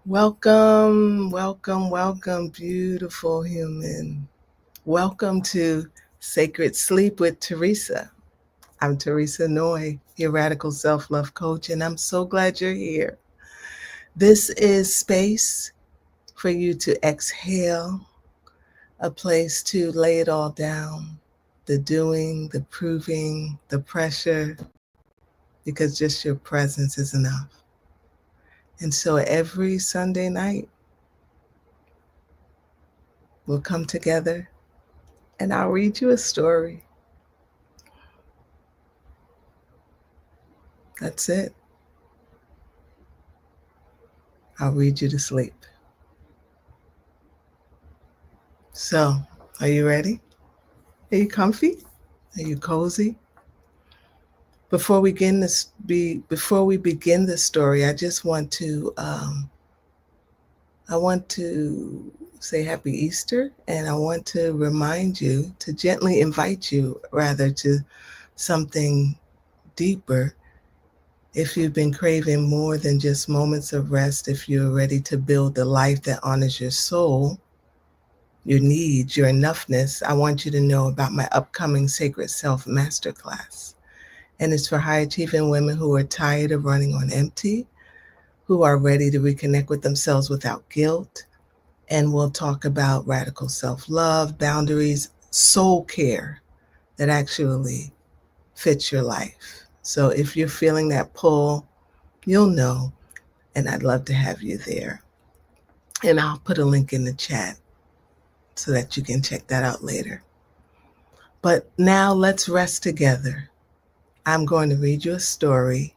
Welcome, welcome, welcome, beautiful human. Welcome to Sacred Sleep with Theresa. I'm Theresa Noy, your radical self love coach, and I'm so glad you're here. This is space for you to exhale, a place to lay it all down, the doing, the proving, the pressure, because just your presence is enough. And so every Sunday night, we'll come together and I'll read you a story. That's it. I'll read you to sleep. So, are you ready? Are you comfy? Are you cozy? Before we begin this story, I want to say Happy Easter, and I want to remind you to gently invite you rather to something deeper. If you've been craving more than just moments of rest, if you're ready to build a life that honors your soul, your needs, your enoughness, I want you to know about my upcoming Sacred Self Masterclass. And it's for high achieving women who are tired of running on empty, who are ready to reconnect with themselves without guilt. And we'll talk about radical self love, boundaries, soul care that actually fits your life. So if you're feeling that pull, you'll know. And I'd love to have you there. And I'll put a link in the chat so that you can check that out later. But now let's rest together. I'm going to read you a story,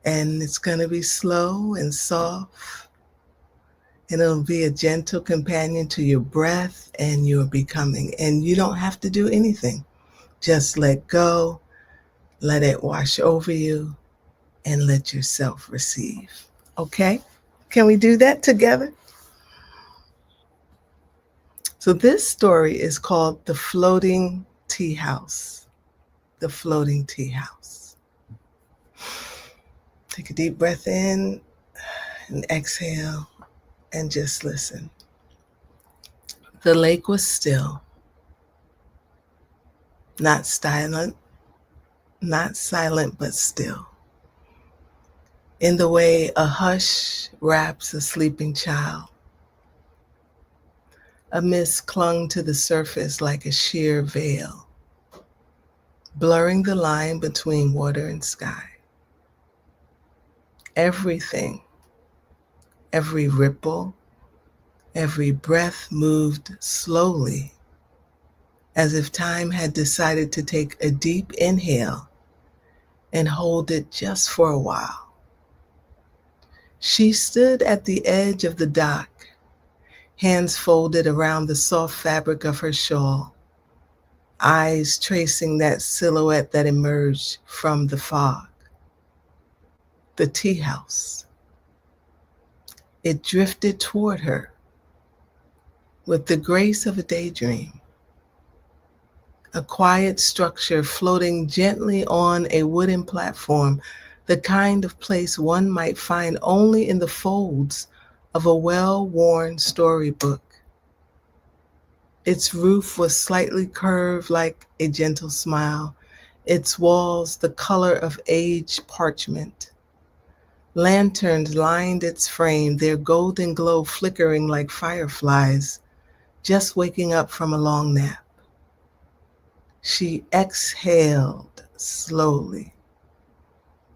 and it's going to be slow and soft, and it'll be a gentle companion to your breath and your becoming. And you don't have to do anything. Just let go, let it wash over you, and let yourself receive. Okay? Can we do that together? So this story is called The Floating Tea House. The Floating Tea House. Take a deep breath in and exhale and just listen. The lake was still, not silent, but still. In the way a hush wraps a sleeping child. A mist clung to the surface like a sheer veil, blurring the line between water and sky. Everything, every ripple, every breath moved slowly, as if time had decided to take a deep inhale and hold it just for a while. She stood at the edge of the dock, hands folded around the soft fabric of her shawl, eyes tracing that silhouette that emerged from the fog. The tea house. It drifted toward her with the grace of a daydream, a quiet structure floating gently on a wooden platform, the kind of place one might find only in the folds of a well-worn storybook. Its roof was slightly curved like a gentle smile, its walls the color of aged parchment. Lanterns lined its frame, their golden glow flickering like fireflies, just waking up from a long nap. She exhaled slowly,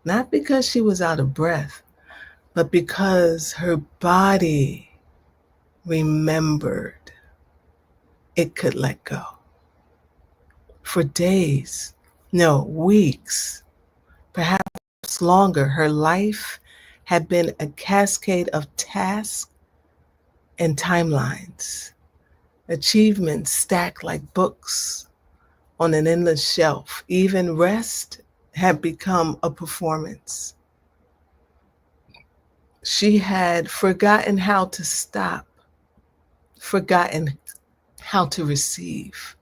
not because she was out of breath, but because her body remembered it could let go. For days, no, weeks, perhaps longer, her life had been a cascade of tasks and timelines, achievements stacked like books on an endless shelf. Even rest had become a performance. She had forgotten how to stop, forgotten how to receive.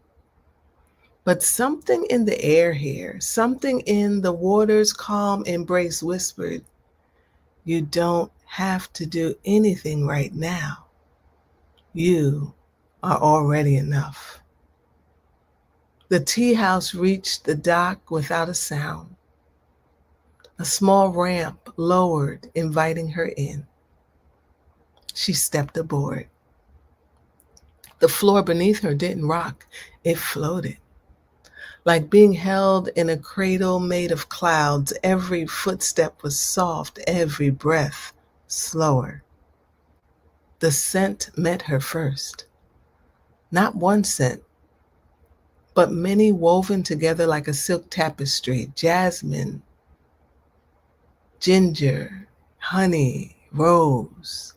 But something in the air here, something in the water's calm embrace whispered, you don't have to do anything right now. You are already enough. The tea house reached the dock without a sound. A small ramp lowered, inviting her in. She stepped aboard. The floor beneath her didn't rock, it floated. Like being held in a cradle made of clouds, every footstep was soft, every breath slower. The scent met her first. Not one scent, but many woven together like a silk tapestry: jasmine, ginger, honey, rose.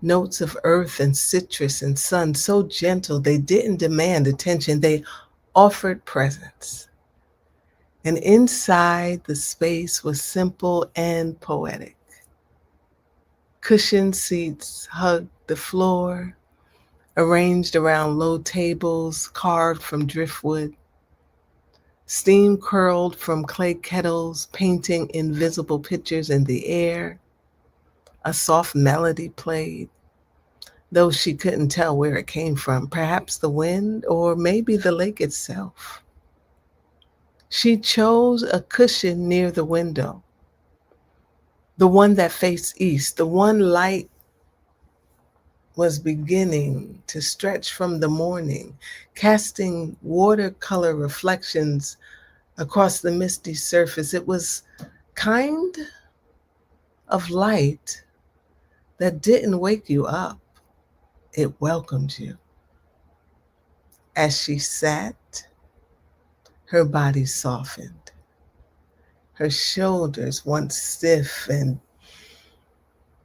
Notes of earth and citrus and sun, so gentle they didn't demand attention, they offered presence. And inside the space was simple and poetic. Cushioned seats hugged the floor, arranged around low tables carved from driftwood. Steam curled from clay kettles, painting invisible pictures in the air. A soft melody played, though she couldn't tell where it came from, perhaps the wind or maybe the lake itself. She chose a cushion near the window, the one that faced east, the one light was beginning to stretch from the morning, casting watercolor reflections across the misty surface. It was kind of light that didn't wake you up. It welcomed you. As she sat, her body softened. Her shoulders, once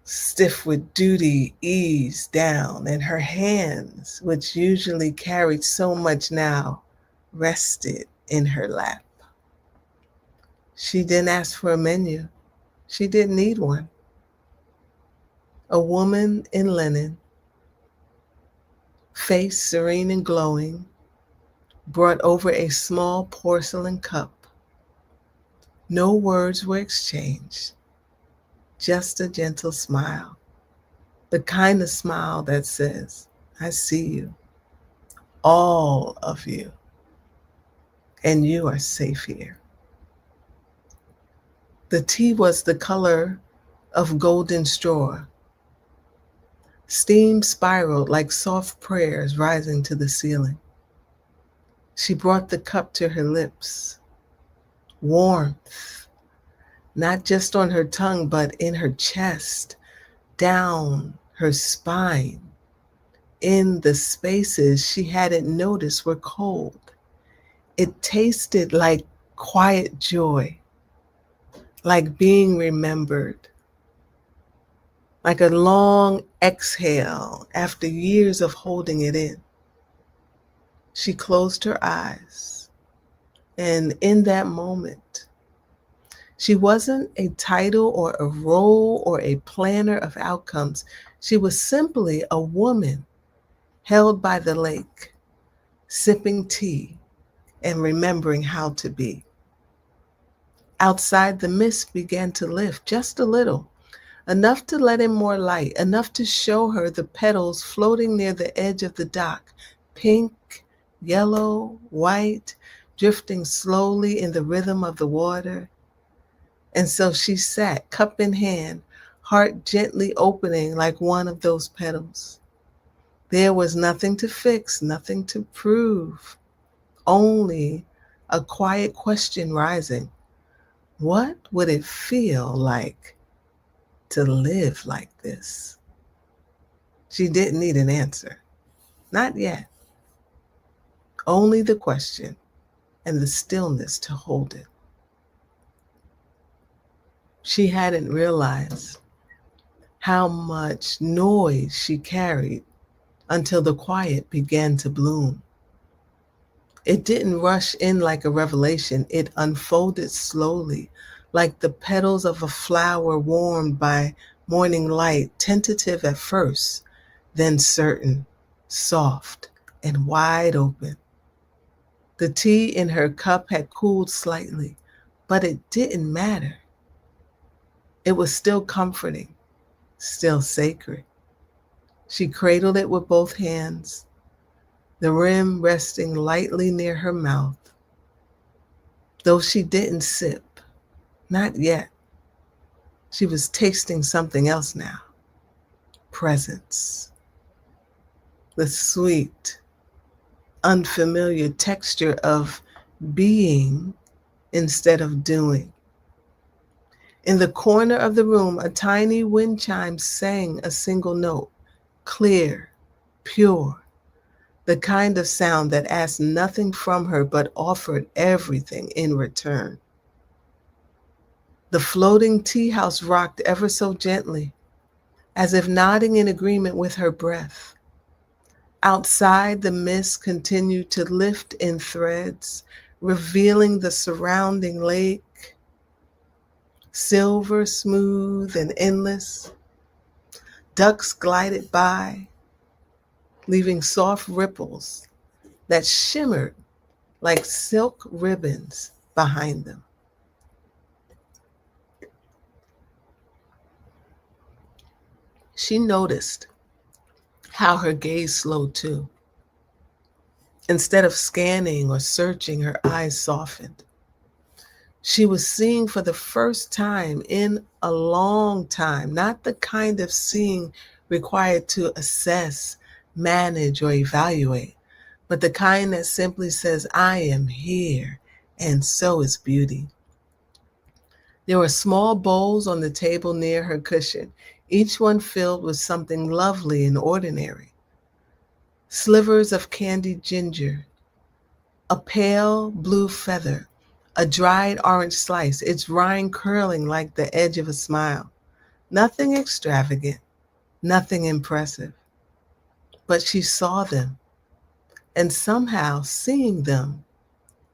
stiff with duty, eased down, and her hands, which usually carried so much now, rested in her lap. She didn't ask for a menu. She didn't need one. A woman in linen, face serene and glowing, brought over a small porcelain cup. No words were exchanged, just a gentle smile, the kind of smile that says, I see you, all of you, and you are safe here. The tea was the color of golden straw. Steam spiraled like soft prayers rising to the ceiling. She brought the cup to her lips. Warmth, not just on her tongue, but in her chest, down her spine, in the spaces she hadn't noticed were cold. It tasted like quiet joy, like being remembered, like a long exhale after years of holding it in. She closed her eyes, and in that moment, she wasn't a title or a role or a planner of outcomes. She was simply a woman held by the lake, sipping tea and remembering how to be. Outside, the mist began to lift just a little, enough to let in more light, enough to show her the petals floating near the edge of the dock, pink, yellow, white, drifting slowly in the rhythm of the water. And so she sat, cup in hand, heart gently opening like one of those petals. There was nothing to fix, nothing to prove, only a quiet question rising. What would it feel like to live like this? She didn't need an answer. Not yet. Only the question and the stillness to hold it. She hadn't realized how much noise she carried until the quiet began to bloom. It didn't rush in like a revelation. It unfolded slowly, like the petals of a flower warmed by morning light, tentative at first, then certain, soft, and wide open. The tea in her cup had cooled slightly, but it didn't matter. It was still comforting. still sacred. She cradled it with both hands, the rim resting lightly near her mouth. Though she didn't sip, not yet, she was tasting something else now. Presence. The sweet, unfamiliar texture of being instead of doing. In the corner of the room, a tiny wind chime sang a single note, clear, pure, the kind of sound that asked nothing from her but offered everything in return. The floating tea house rocked ever so gently, as if nodding in agreement with her breath. Outside, the mist continued to lift in threads, revealing the surrounding lake, silver, smooth, and endless. Ducks glided by, leaving soft ripples that shimmered like silk ribbons behind them. She noticed how her gaze slowed too. Instead of scanning or searching, her eyes softened. She was seeing for the first time in a long time, not the kind of seeing required to assess, manage, or evaluate, but the kind that simply says, I am here, and so is beauty. There were small bowls on the table near her cushion, each one filled with something lovely and ordinary. Slivers of candied ginger, a pale blue feather, a dried orange slice, its rind curling like the edge of a smile. Nothing extravagant, nothing impressive. But she saw them, and somehow seeing them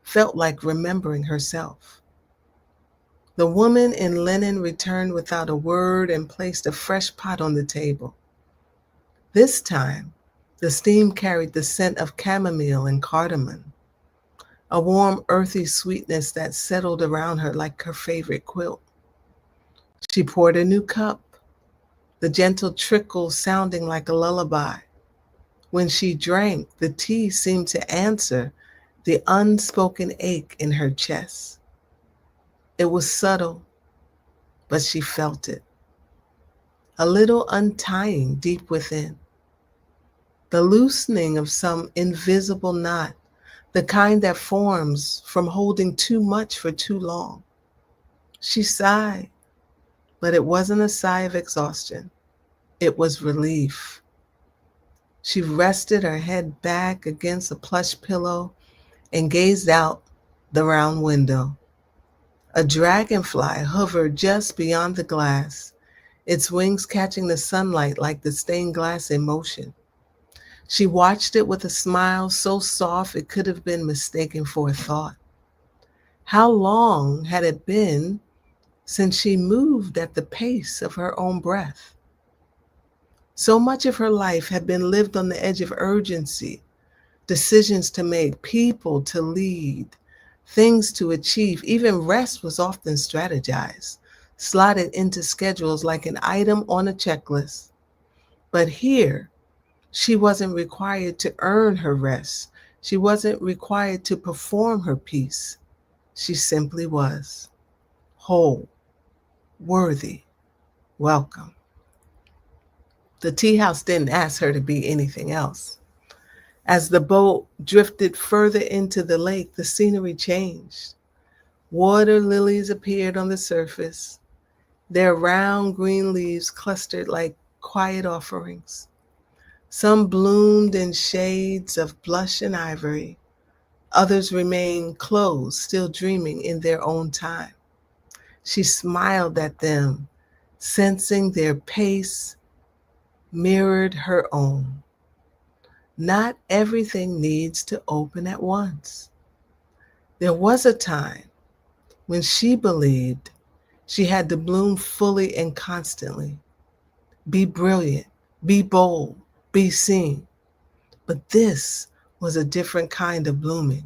felt like remembering herself. The woman in linen returned without a word and placed a fresh pot on the table. This time, the steam carried the scent of chamomile and cardamom, a warm, earthy sweetness that settled around her like her favorite quilt. She poured a new cup, the gentle trickle sounding like a lullaby. When she drank, the tea seemed to answer the unspoken ache in her chest. It was subtle, but she felt it. A little untying deep within. The loosening of some invisible knot, the kind that forms from holding too much for too long. She sighed, but it wasn't a sigh of exhaustion. It was relief. She rested her head back against a plush pillow and gazed out the round window. A dragonfly hovered just beyond the glass, its wings catching the sunlight like the stained glass in motion. She watched it with a smile so soft it could have been mistaken for a thought. How long had it been since she moved at the pace of her own breath? So much of her life had been lived on the edge of urgency, decisions to make, people to lead, things to achieve. Even rest was often strategized, slotted into schedules like an item on a checklist. But here, she wasn't required to earn her rest. She wasn't required to perform her peace. She simply was whole, worthy, welcome. The tea house didn't ask her to be anything else. As the boat drifted further into the lake, the scenery changed. Water lilies appeared on the surface, their round green leaves clustered like quiet offerings. Some bloomed in shades of blush and ivory. Others remained closed, still dreaming in their own time. She smiled at them, sensing their pace mirrored her own. Not everything needs to open at once. There was a time when she believed she had to bloom fully and constantly, be brilliant, be bold, be seen. But this was a different kind of blooming,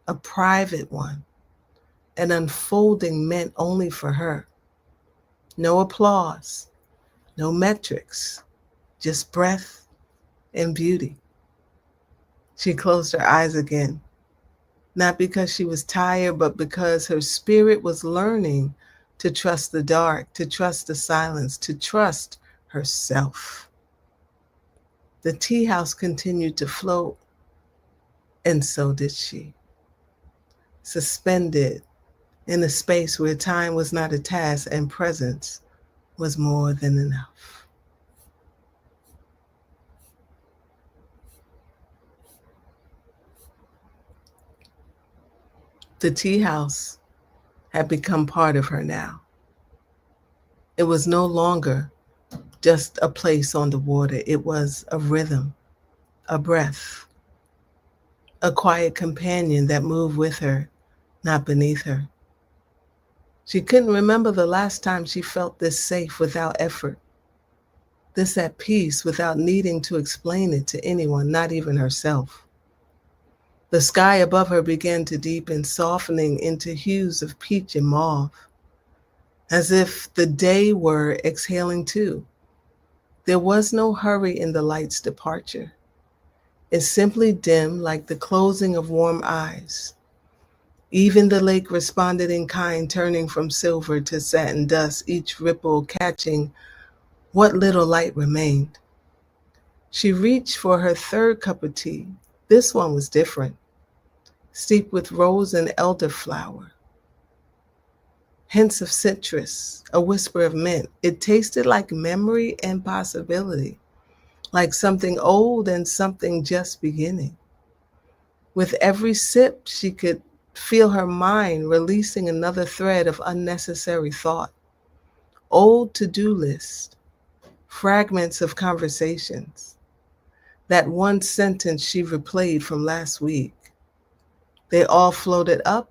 a private one, an unfolding meant only for her. No applause, no metrics, just breath and beauty. She closed her eyes again, not because she was tired, but because her spirit was learning to trust the dark, to trust the silence, to trust herself. The tea house continued to float, and so did she, suspended in a space where time was not a task and presence was more than enough. The tea house had become part of her now. It was no longer just a place on the water, it was a rhythm, a breath, a quiet companion that moved with her, not beneath her. She couldn't remember the last time she felt this safe without effort, this at peace without needing to explain it to anyone, not even herself. The sky above her began to deepen, softening into hues of peach and mauve, as if the day were exhaling too. There was no hurry in the light's departure. It simply dimmed like the closing of warm eyes. Even the lake responded in kind, turning from silver to satin dust, each ripple catching what little light remained. She reached for her third cup of tea. This one was different, steeped with rose and elderflower, hints of citrus, a whisper of mint. It tasted like memory and possibility, like something old and something just beginning. With every sip, she could feel her mind releasing another thread of unnecessary thought. Old to-do lists, fragments of conversations, that one sentence she replayed from last week. They all floated up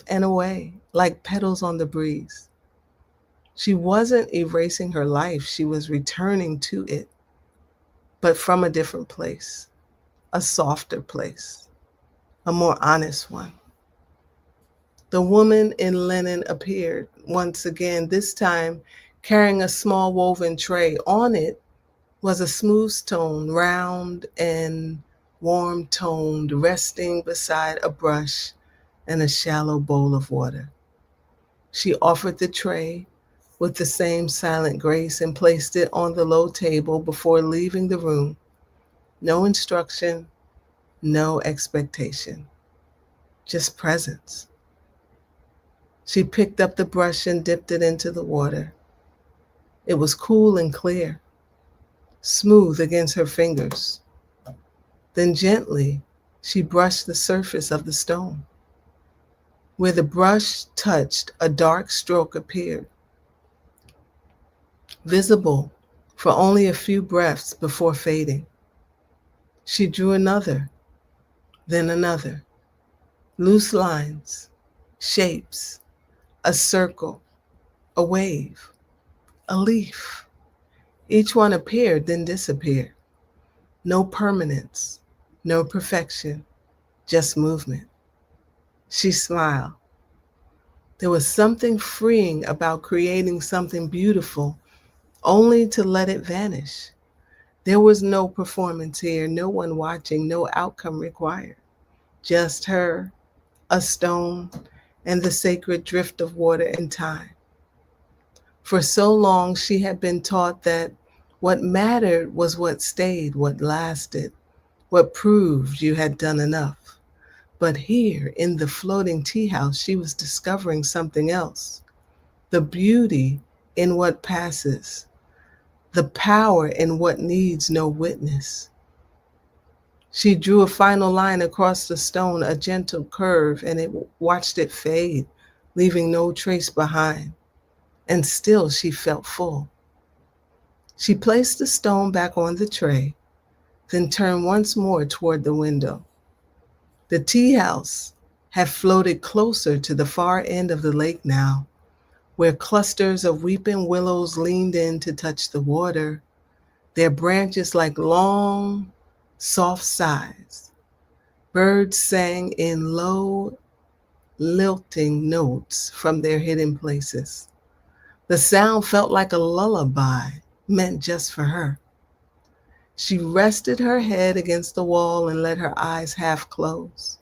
and away like petals on the breeze. She wasn't erasing her life, she was returning to it, but from a different place, a softer place, a more honest one. The woman in linen appeared once again, this time carrying a small woven tray. On it was a smooth stone, round and warm toned, resting beside a brush and a shallow bowl of water. She offered the tray with the same silent grace and placed it on the low table before leaving the room. No instruction, no expectation, just presence. She picked up the brush and dipped it into the water. It was cool and clear, smooth against her fingers. Then gently, she brushed the surface of the stone. Where the brush touched, a dark stroke appeared, visible for only a few breaths before fading. She drew another, then another. Loose lines, shapes, a circle, a wave, a leaf. Each one appeared, then disappeared. No permanence, no perfection, just movement. She smiled. There was something freeing about creating something beautiful, only to let it vanish. There was no performance here, no one watching, no outcome required. Just her, a stone, and the sacred drift of water and time. For so long, she had been taught that what mattered was what stayed, what lasted, what proved you had done enough. But here in the floating tea house, she was discovering something else. The beauty in what passes, the power in what needs no witness. She drew a final line across the stone, a gentle curve, and watched it fade, leaving no trace behind. And still she felt full. She placed the stone back on the tray, then turned once more toward the window. The tea house had floated closer to the far end of the lake now, where clusters of weeping willows leaned in to touch the water, their branches like long, soft sighs. Birds sang in low, lilting notes from their hidden places. The sound felt like a lullaby, meant just for her. She rested her head against the wall and let her eyes half close.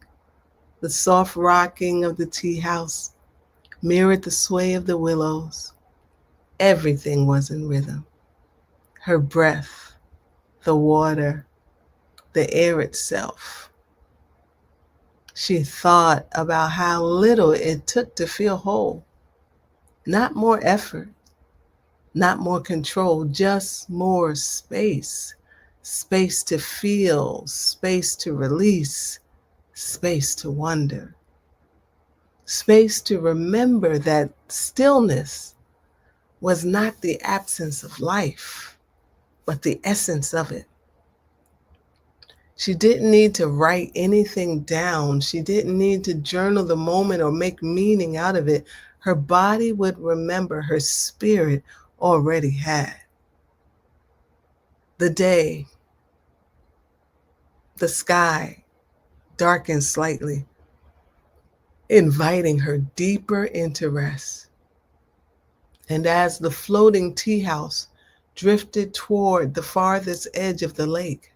The soft rocking of the tea house mirrored the sway of the willows. Everything was in rhythm. Her breath, the water, the air itself. She thought about how little it took to feel whole. Not more effort, not more control, just more space. Space to feel, space to release, space to wonder, space to remember that stillness was not the absence of life, but the essence of it. She didn't need to write anything down. She didn't need to journal the moment or make meaning out of it. Her body would remember, her spirit already had. The day, the sky darkened slightly, inviting her deeper into rest. And as the floating tea house drifted toward the farthest edge of the lake,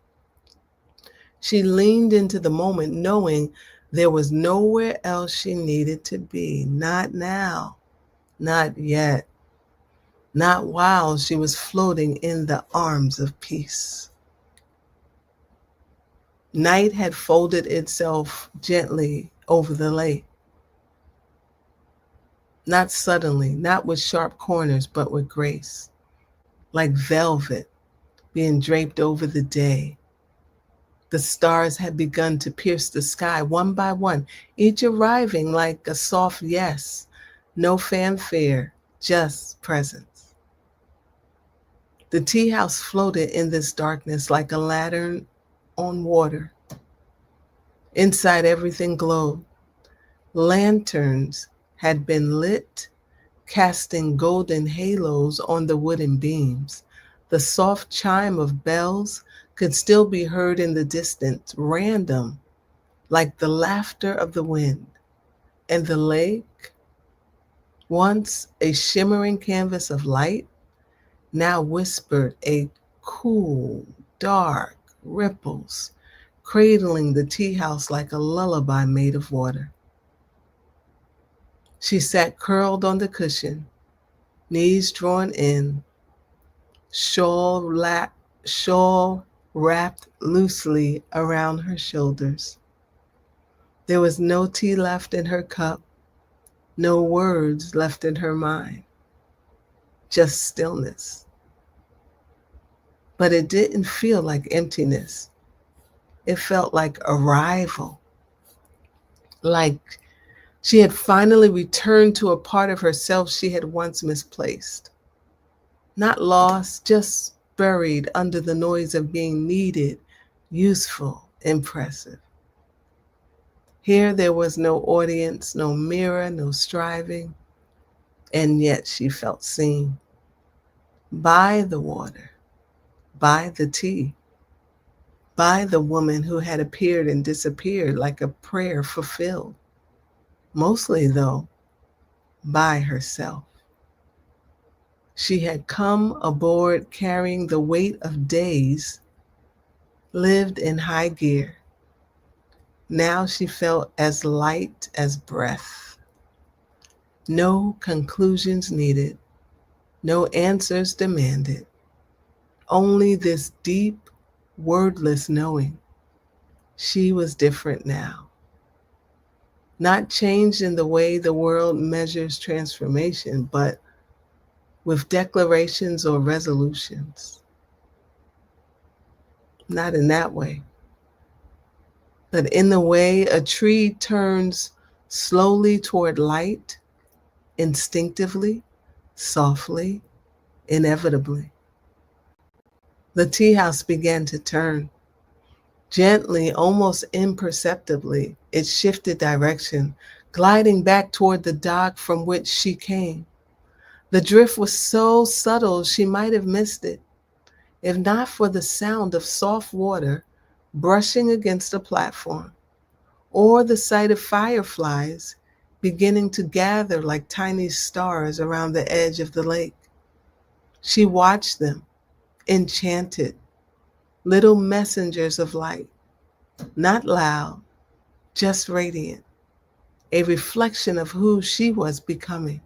she leaned into the moment, knowing there was nowhere else she needed to be. Not now, not yet, not while she was floating in the arms of peace. Night had folded itself gently over the lake. Not suddenly, not with sharp corners, but with grace, like velvet being draped over the day. The stars had begun to pierce the sky one by one, each arriving like a soft yes. No fanfare, just presence. The tea house floated in this darkness like a lantern on water. Inside, everything glowed. Lanterns had been lit, casting golden halos on the wooden beams. The soft chime of bells could still be heard in the distance, random, like the laughter of the wind. And the lake, once a shimmering canvas of light, now whispered a cool, dark ripples, cradling the tea house like a lullaby made of water. She sat curled on the cushion, knees drawn in, shawl wrapped loosely around her shoulders. There was no tea left in her cup, no words left in her mind, just stillness. But it didn't feel like emptiness. It felt like arrival, like she had finally returned to a part of herself she had once misplaced. Not lost, just buried under the noise of being needed, useful, impressive. Here there was no audience, no mirror, no striving, and yet she felt seen by the water, by the tea, by the woman who had appeared and disappeared like a prayer fulfilled. Mostly, though, by herself. She had come aboard carrying the weight of days, lived in high gear. Now she felt as light as breath. No conclusions needed, no answers demanded. Only this deep, wordless knowing. She was different now. Not changed in the way the world measures transformation, but with declarations or resolutions. Not in that way, but in the way a tree turns slowly toward light, instinctively, softly, inevitably. The tea house began to turn. Gently, almost imperceptibly, it shifted direction, gliding back toward the dock from which she came. The drift was so subtle she might have missed it, if not for the sound of soft water brushing against the platform, or the sight of fireflies beginning to gather like tiny stars around the edge of the lake. She watched them, enchanted, little messengers of light, not loud, just radiant, a reflection of who she was becoming.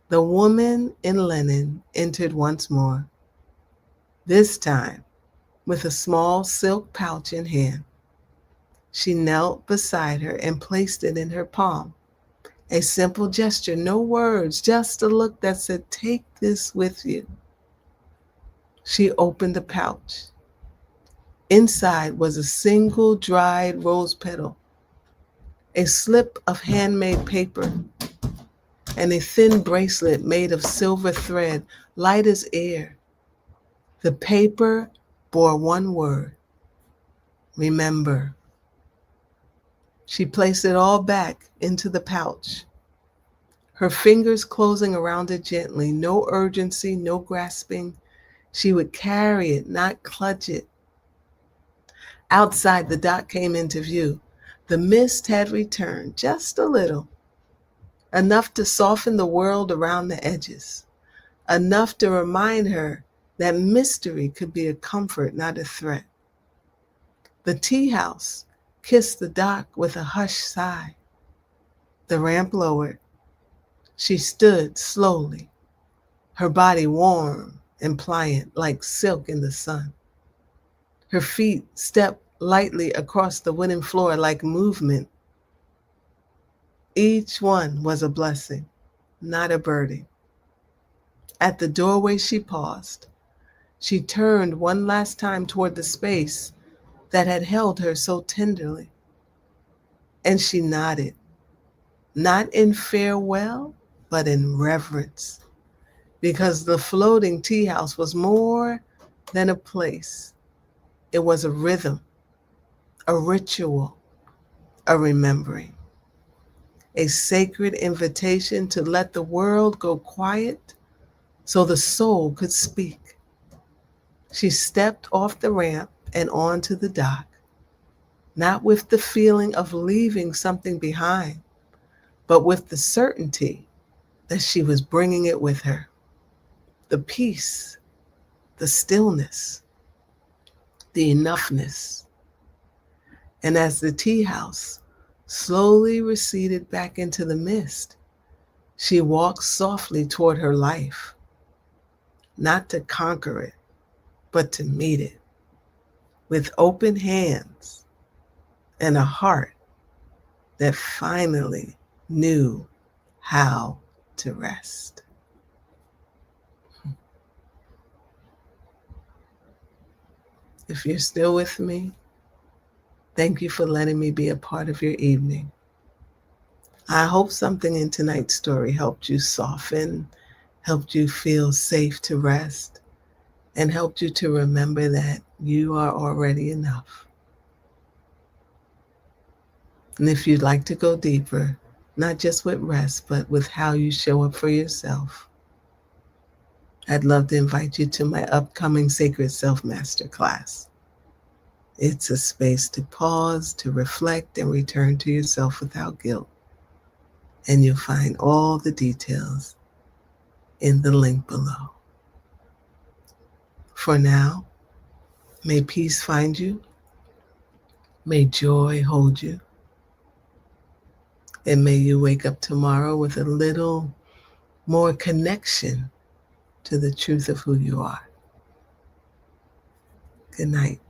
The woman in linen entered once more, this time with a small silk pouch in hand. She knelt beside her and placed it in her palm. A simple gesture, no words, just a look that said, "Take this with you." She opened the pouch. Inside was a single dried rose petal, a slip of handmade paper, and a thin bracelet made of silver thread, light as air. The paper bore one word: remember. She placed it all back into the pouch, her fingers closing around it gently, no urgency, no grasping. She would carry it, not clutch it. Outside, the dock came into view. The mist had returned, just a little, enough to soften the world around the edges, enough to remind her that mystery could be a comfort, not a threat. The tea house kissed the dock with a hushed sigh. The ramp lowered. She stood slowly, her body warm and pliant like silk in the sun. Her feet stepped lightly across the wooden floor like movement. Each one was a blessing, not a burden. At the doorway she paused. She turned one last time toward the space that had held her so tenderly. And she nodded, not in farewell, but in reverence, because the floating tea house was more than a place. It was a rhythm, a ritual, a remembering, a sacred invitation to let the world go quiet so the soul could speak. She stepped off the ramp and onto the dock, not with the feeling of leaving something behind, but with the certainty that she was bringing it with her. The peace, the stillness, the enoughness. And as the tea house slowly receded back into the mist, she walked softly toward her life, not to conquer it, but to meet it, with open hands and a heart that finally knew how to rest. If you're still with me, thank you for letting me be a part of your evening. I hope something in tonight's story helped you soften, helped you feel safe to rest, and helped you to remember that you are already enough. And if you'd like to go deeper, not just with rest, but with how you show up for yourself, I'd love to invite you to my upcoming Sacred Self Masterclass. It's a space to pause, to reflect, and return to yourself without guilt. And you'll find all the details in the link below. For now, may peace find you, may joy hold you, and may you wake up tomorrow with a little more connection to the truth of who you are. Good night.